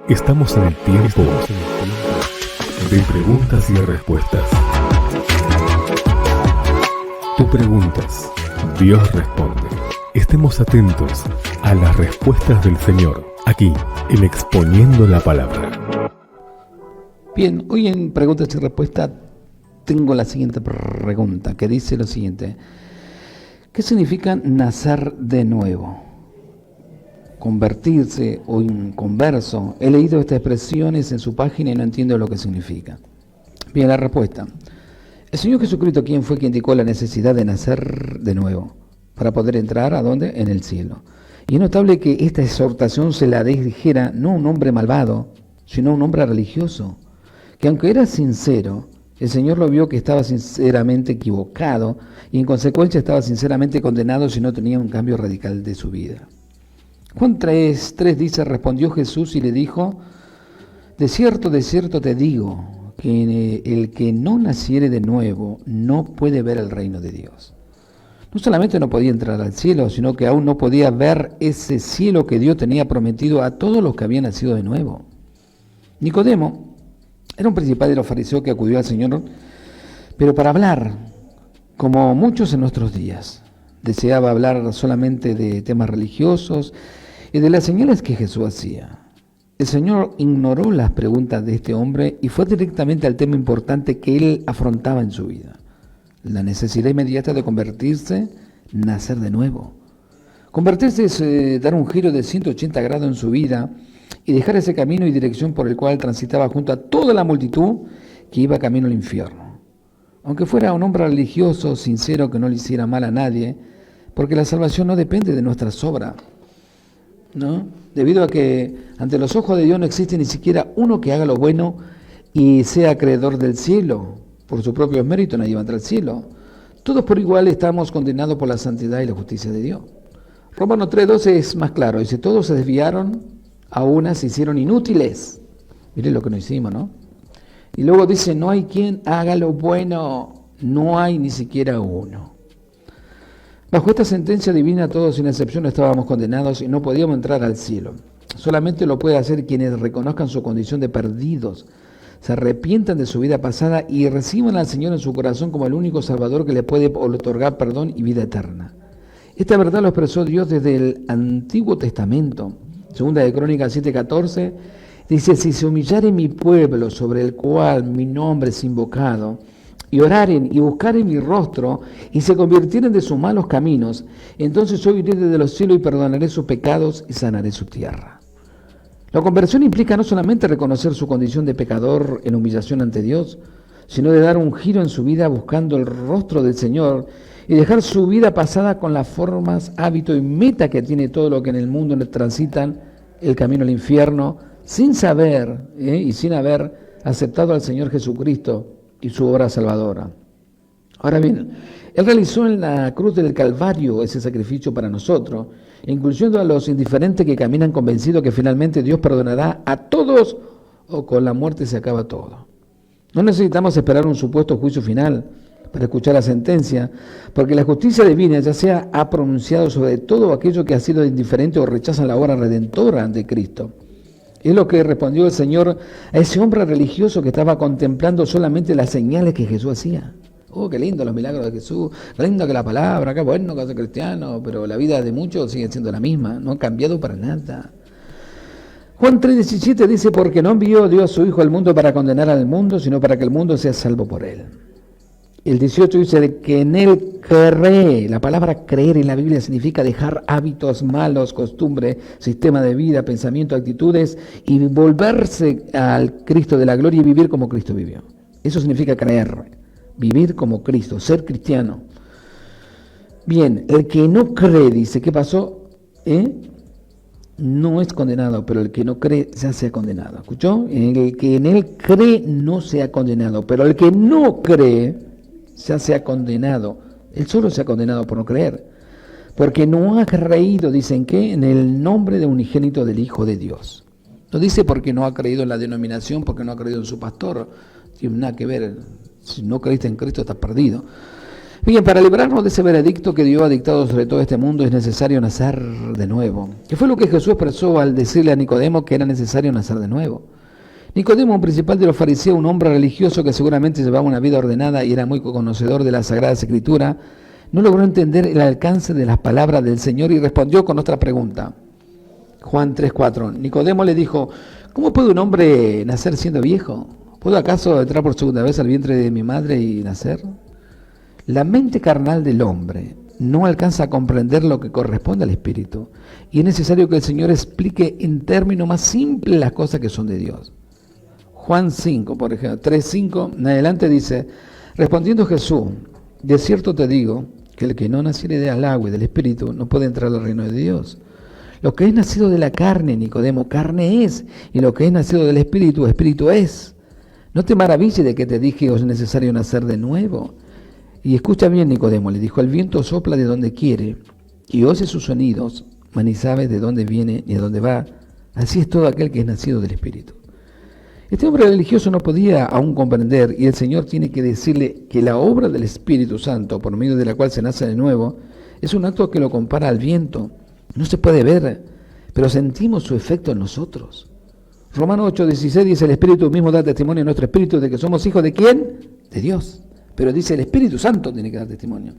Estamos en el tiempo de preguntas y respuestas. Tú preguntas, Dios responde. Estemos atentos a las respuestas del Señor, aquí, en Exponiendo la Palabra. Bien, hoy en preguntas y respuestas tengo la siguiente pregunta, que dice lo siguiente. ¿Qué significa nacer de nuevo? Convertirse o inconverso. He leído estas expresiones en su página y no entiendo lo que significa. Bien, la respuesta. El Señor Jesucristo, ¿quién fue quien indicó la necesidad de nacer de nuevo? Para poder entrar, ¿a dónde? En el cielo. Y es notable que esta exhortación se la dirigiera no a un hombre malvado, sino a un hombre religioso, que aunque era sincero, el Señor lo vio que estaba sinceramente equivocado y en consecuencia estaba sinceramente condenado si no tenía un cambio radical de su vida. Juan 3 dice, respondió Jesús y le dijo, de cierto te digo, que el que no naciere de nuevo no puede ver el reino de Dios. No solamente no podía entrar al cielo, sino que aún no podía ver ese cielo que Dios tenía prometido a todos los que habían nacido de nuevo. Nicodemo era un principal de los fariseos que acudió al Señor, pero para hablar, como muchos en nuestros días, deseaba hablar solamente de temas religiosos y de las señales que Jesús hacía. El Señor ignoró las preguntas de este hombre y fue directamente al tema importante que él afrontaba en su vida. La necesidad inmediata de convertirse, nacer de nuevo. Convertirse es dar un giro de 180 grados en su vida y dejar ese camino y dirección por el cual transitaba junto a toda la multitud que iba camino al infierno. Aunque fuera un hombre religioso, sincero, que no le hiciera mal a nadie, porque la salvación no depende de nuestras obras, ¿no? Debido a que ante los ojos de Dios no existe ni siquiera uno que haga lo bueno y sea acreedor del cielo. Por su propio mérito nadie va a entrar al cielo. Todos por igual estamos condenados por la santidad y la justicia de Dios. Romanos 3:12 es más claro, dice, todos se desviaron, a una se hicieron inútiles. Miren lo que nos hicimos, ¿no? Y luego dice, no hay quien haga lo bueno, no hay ni siquiera uno. Bajo esta sentencia divina, todos sin excepción estábamos condenados y no podíamos entrar al cielo. Solamente lo puede hacer quienes reconozcan su condición de perdidos, se arrepientan de su vida pasada y reciban al Señor en su corazón como el único Salvador que le puede otorgar perdón y vida eterna. Esta verdad lo expresó Dios desde el Antiguo Testamento. Segunda de Crónicas 7:14 dice, si se humillare mi pueblo sobre el cual mi nombre es invocado, y oraren y buscaren mi rostro, y se convirtieren de sus malos caminos, entonces yo iré desde los cielos y perdonaré sus pecados y sanaré su tierra. La conversión implica no solamente reconocer su condición de pecador en humillación ante Dios, sino de dar un giro en su vida buscando el rostro del Señor y dejar su vida pasada con las formas, hábitos y meta que tiene todo lo que en el mundo transitan el camino al infierno, sin saber y sin haber aceptado al Señor Jesucristo y su obra salvadora. Ahora bien, Él realizó en la cruz del Calvario ese sacrificio para nosotros, incluyendo a los indiferentes que caminan convencidos que finalmente Dios perdonará a todos o con la muerte se acaba todo. No necesitamos esperar un supuesto juicio final para escuchar la sentencia, porque la justicia divina ya sea ha pronunciado sobre todo aquello que ha sido indiferente o rechazan la obra redentora de Cristo. Es lo que respondió el Señor a ese hombre religioso que estaba contemplando solamente las señales que Jesús hacía. Oh, qué lindo los milagros de Jesús, qué lindo que la palabra, qué bueno que hace cristiano, pero la vida de muchos sigue siendo la misma, no ha cambiado para nada. Juan 3:17 dice, porque no envió Dios a su Hijo al mundo para condenar al mundo, sino para que el mundo sea salvo por él. El 18 dice que en él cree. La palabra creer en la Biblia significa dejar hábitos malos, costumbres, sistema de vida, pensamientos, actitudes y volverse al Cristo de la gloria y vivir como Cristo vivió. Eso significa creer, vivir como Cristo, ser cristiano. Bien, el que no cree, dice, ¿qué pasó? No es condenado, pero el que no cree ya sea condenado. ¿Escuchó? El que en él cree no sea condenado, pero el que no cree ya sea condenado. Él solo se ha condenado por no creer, porque no ha creído, dicen que, en el nombre de unigénito del Hijo de Dios. No dice porque no ha creído en la denominación, porque no ha creído en su pastor. No tiene nada que ver. Si no creíste en Cristo, estás perdido. Bien, para librarnos de ese veredicto que Dios ha dictado sobre todo este mundo es necesario nacer de nuevo. Que fue lo que Jesús expresó al decirle a Nicodemo que era necesario nacer de nuevo. Nicodemo, un principal de los fariseos, un hombre religioso que seguramente llevaba una vida ordenada y era muy conocedor de las Sagradas Escrituras, no logró entender el alcance de las palabras del Señor y respondió con otra pregunta. Juan 3:4. Nicodemo le dijo, ¿cómo puede un hombre nacer siendo viejo? ¿Puedo acaso entrar por segunda vez al vientre de mi madre y nacer? La mente carnal del hombre no alcanza a comprender lo que corresponde al Espíritu y es necesario que el Señor explique en términos más simples las cosas que son de Dios. Juan 5, por ejemplo, 3:5 en adelante dice, respondiendo Jesús, de cierto te digo que el que no naciere del agua y del Espíritu no puede entrar al reino de Dios. Lo que es nacido de la carne, Nicodemo, carne es, y lo que es nacido del Espíritu, Espíritu es. No te maravilles de que te dije que es necesario nacer de nuevo. Y escucha bien, Nicodemo, le dijo, el viento sopla de donde quiere y oye sus sonidos, mas ni sabes de dónde viene ni a dónde va. Así es todo aquel que es nacido del Espíritu. Este hombre religioso no podía aún comprender y el Señor tiene que decirle que la obra del Espíritu Santo, por medio de la cual se nace de nuevo, es un acto que lo compara al viento. No se puede ver, pero sentimos su efecto en nosotros. Romanos 8:16 dice, el Espíritu mismo da testimonio a nuestro espíritu de que somos hijos de ¿quién? De Dios. Pero dice, el Espíritu Santo tiene que dar testimonio.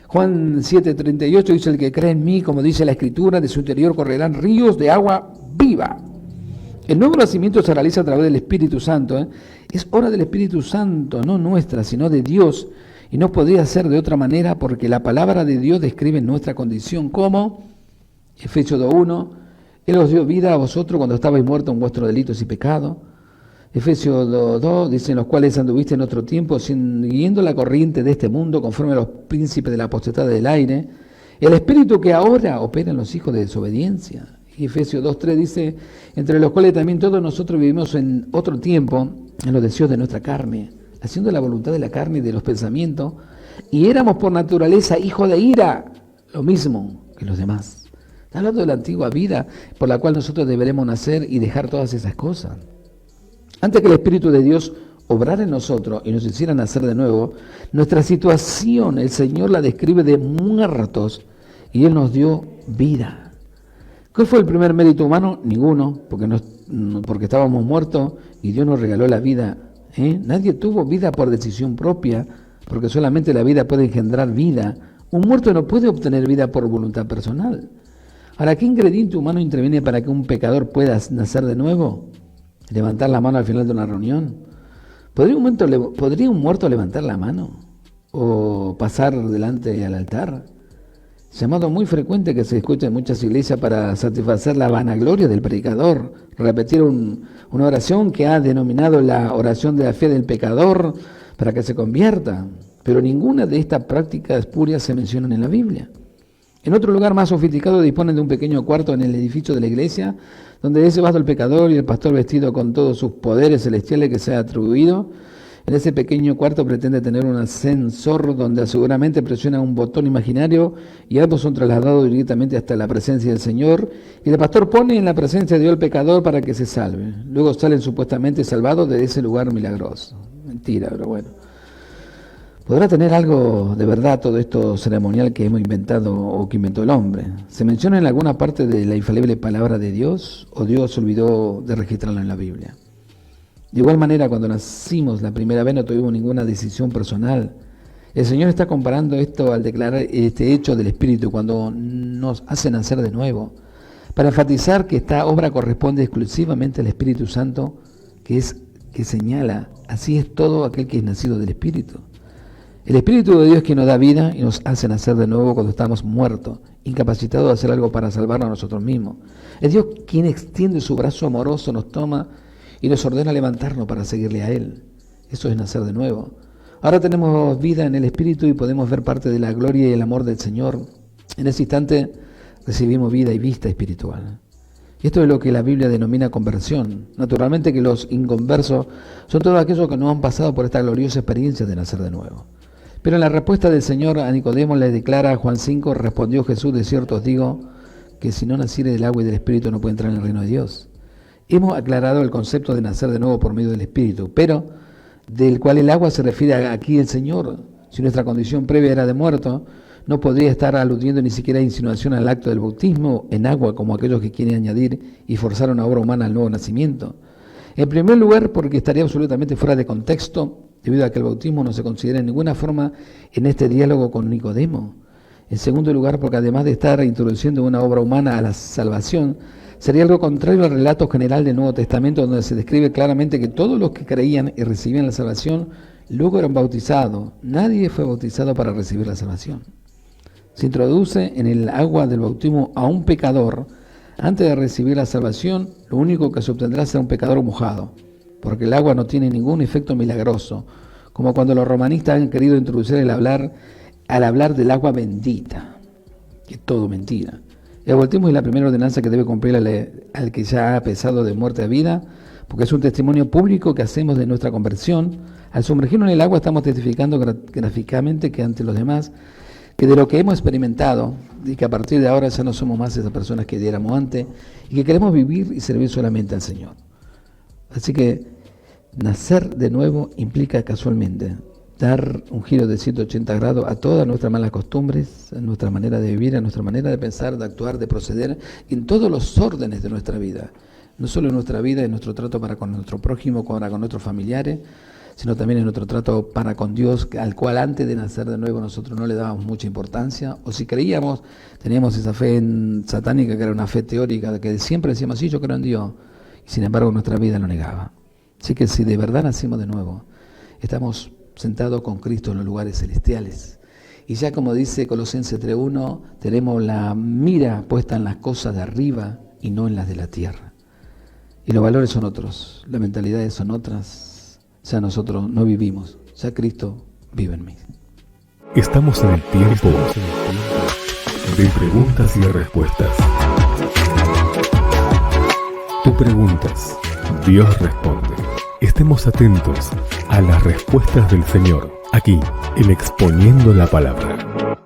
Juan 7:38 dice, el que cree en mí, como dice la Escritura, de su interior correrán ríos de agua viva. El nuevo nacimiento se realiza a través del Espíritu Santo. Es obra del Espíritu Santo, no nuestra, sino de Dios. Y no podría ser de otra manera porque la palabra de Dios describe nuestra condición como, Efesios 2:1, Él os dio vida a vosotros cuando estabais muertos en vuestros delitos y pecados. Efesios 2:2 dice, en los cuales anduviste en otro tiempo, siguiendo la corriente de este mundo, conforme a los príncipes de la potestad del aire, el espíritu que ahora opera en los hijos de desobediencia. Y Efesios 2:3 dice, entre los cuales también todos nosotros vivimos en otro tiempo, en los deseos de nuestra carne, haciendo la voluntad de la carne y de los pensamientos, y éramos por naturaleza hijos de ira, lo mismo que los demás. Está hablando de la antigua vida por la cual nosotros deberemos nacer y dejar todas esas cosas. Antes que el Espíritu de Dios obrara en nosotros y nos hiciera nacer de nuevo, nuestra situación, el Señor la describe de muertos y Él nos dio vida. ¿Cuál fue el primer mérito humano? Ninguno, porque estábamos muertos y Dios nos regaló la vida. Nadie tuvo vida por decisión propia, porque solamente la vida puede engendrar vida. Un muerto no puede obtener vida por voluntad personal. Ahora, ¿qué ingrediente humano interviene para que un pecador pueda nacer de nuevo? ¿Levantar la mano al final de una reunión? ¿Podría un muerto levantar la mano? ¿O pasar delante al altar? Llamado muy frecuente que se escucha en muchas iglesias para satisfacer la vanagloria del predicador, repetir una oración que ha denominado la oración de la fe del pecador para que se convierta, pero ninguna de estas prácticas espurias se mencionan en la Biblia. En otro lugar más sofisticado disponen de un pequeño cuarto en el edificio de la iglesia, donde es llevado el pecador y el pastor vestido con todos sus poderes celestiales que se ha atribuido. En ese pequeño cuarto pretende tener un ascensor donde seguramente presiona un botón imaginario y ambos son trasladados directamente hasta la presencia del Señor. Y el pastor pone en la presencia de Dios al pecador para que se salve. Luego salen supuestamente salvados de ese lugar milagroso. Mentira, pero bueno. ¿Podrá tener algo de verdad todo esto ceremonial que hemos inventado o que inventó el hombre? ¿Se menciona en alguna parte de la infalible palabra de Dios o Dios se olvidó de registrarlo en la Biblia? De igual manera, cuando nacimos la primera vez no tuvimos ninguna decisión personal. El Señor está comparando esto al declarar este hecho del Espíritu cuando nos hace nacer de nuevo, para enfatizar que esta obra corresponde exclusivamente al Espíritu Santo, que señala, así es todo aquel que es nacido del Espíritu. El Espíritu de Dios es quien nos da vida y nos hace nacer de nuevo cuando estamos muertos, incapacitados de hacer algo para salvarnos a nosotros mismos. Es Dios quien extiende su brazo amoroso, nos toma y nos ordena levantarnos para seguirle a Él. Eso es nacer de nuevo. Ahora tenemos vida en el Espíritu y podemos ver parte de la gloria y el amor del Señor. En ese instante recibimos vida y vista espiritual. Y esto es lo que la Biblia denomina conversión. Naturalmente que los inconversos son todos aquellos que no han pasado por esta gloriosa experiencia de nacer de nuevo. Pero en la respuesta del Señor a Nicodemo le declara Juan 5, respondió Jesús, de cierto os digo que si no naciere del agua y del Espíritu no puede entrar en el reino de Dios. Hemos aclarado el concepto de nacer de nuevo por medio del Espíritu, pero del cual el agua se refiere aquí el Señor. Si nuestra condición previa era de muerto, no podría estar aludiendo ni siquiera a insinuación al acto del bautismo en agua como aquellos que quieren añadir y forzar una obra humana al nuevo nacimiento. En primer lugar, porque estaría absolutamente fuera de contexto, debido a que el bautismo no se considera en ninguna forma en este diálogo con Nicodemo. En segundo lugar, porque además de estar introduciendo una obra humana a la salvación, sería algo contrario al relato general del Nuevo Testamento, donde se describe claramente que todos los que creían y recibían la salvación luego eran bautizados. Nadie fue bautizado para recibir la salvación. Se introduce en el agua del bautismo a un pecador. Antes de recibir la salvación, lo único que se obtendrá será un pecador mojado, porque el agua no tiene ningún efecto milagroso, como cuando los romanistas han querido introducir al hablar del agua bendita, que es todo mentira. El bautismo es la primera ordenanza que debe cumplir al que ya ha pasado de muerte a vida, porque es un testimonio público que hacemos de nuestra conversión. Al sumergirnos en el agua estamos testificando gráficamente que ante los demás, que de lo que hemos experimentado y que a partir de ahora ya no somos más esas personas que éramos antes y que queremos vivir y servir solamente al Señor. Así que nacer de nuevo implica casualmente dar un giro de 180 grados a todas nuestras malas costumbres, a nuestra manera de vivir, a nuestra manera de pensar, de actuar, de proceder, en todos los órdenes de nuestra vida. No solo en nuestra vida, en nuestro trato para con nuestro prójimo, para con nuestros familiares, sino también en nuestro trato para con Dios, al cual antes de nacer de nuevo nosotros no le dábamos mucha importancia, o si creíamos, teníamos esa fe satánica que era una fe teórica, de que siempre decíamos, sí, yo creo en Dios, y sin embargo nuestra vida lo negaba. Así que si de verdad nacimos de nuevo, estamos sentados con Cristo en los lugares celestiales, y ya como dice Colosenses 3:1, tenemos la mira puesta en las cosas de arriba y no en las de la tierra. Y los valores son otros, las mentalidades son otras. Ya nosotros no vivimos, ya Cristo vive en mí. Estamos en el tiempo de preguntas y respuestas. Tú preguntas, Dios responde. Estemos atentos a las respuestas del Señor, aquí en Exponiendo la Palabra.